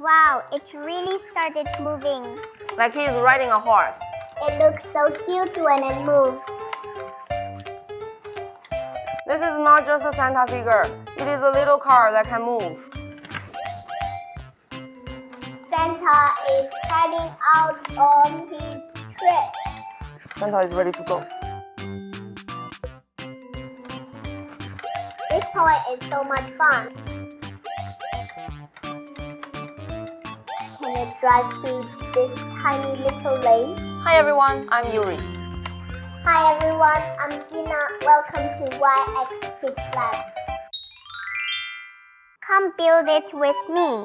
Wow, it really started moving. Like he's riding a horse. It looks so cute when it moves. This is not just a Santa figure. It is a little car that can move. Santa is heading out on his trip. Santa is ready to go. This toy is so much fun. Can it drive to this tiny little lane? Hi everyone, I'm Yuri. Hi everyone, I'm Xena. Welcome to YX Kids Lab. Come build it with me.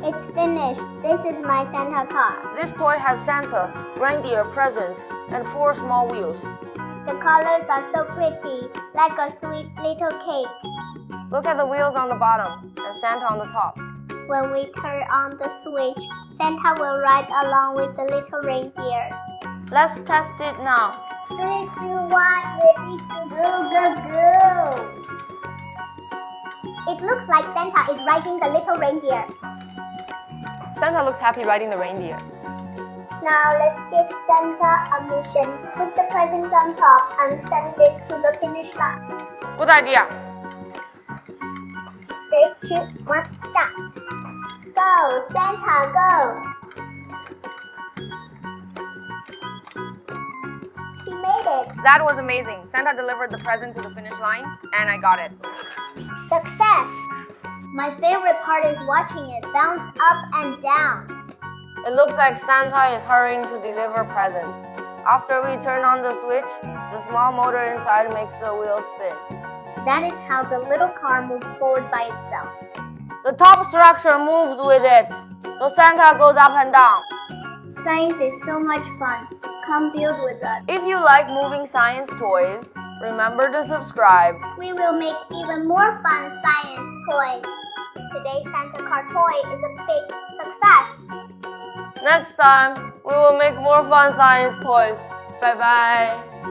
It's finished. This is my Santa car. This toy has Santa, reindeer, presents, and 4 small wheels. The colors are so pretty, like a sweet little cake. Look at the wheels on the bottom and Santa on the top. When we turn on the switch, Santa will ride along with the little reindeer. Let's test it now. 3, 2, 1, ready to go. It looks like Santa is riding the little reindeer. Santa looks happy riding the reindeer. Now let's give Santa a mission. Put the present on top and send it to the finish line. Good idea. 3, 2, 1, stop. Go, Santa, go. He made it. That was amazing. Santa delivered the present to the finish line, and I got it. Success. My favorite part is watching it bounce up and down. It looks like Santa is hurrying to deliver presents. After we turn on the switch, the small motor inside makes the wheel spin. That is how the little car moves forward by itself. The top structure moves with it, so Santa goes up and down. Science is so much fun. Come build with us. If you like moving science toys, remember to subscribe. We will make even more fun science toys. Today's Santa car toy is a big success. Next time, we will make more fun science toys. Bye bye.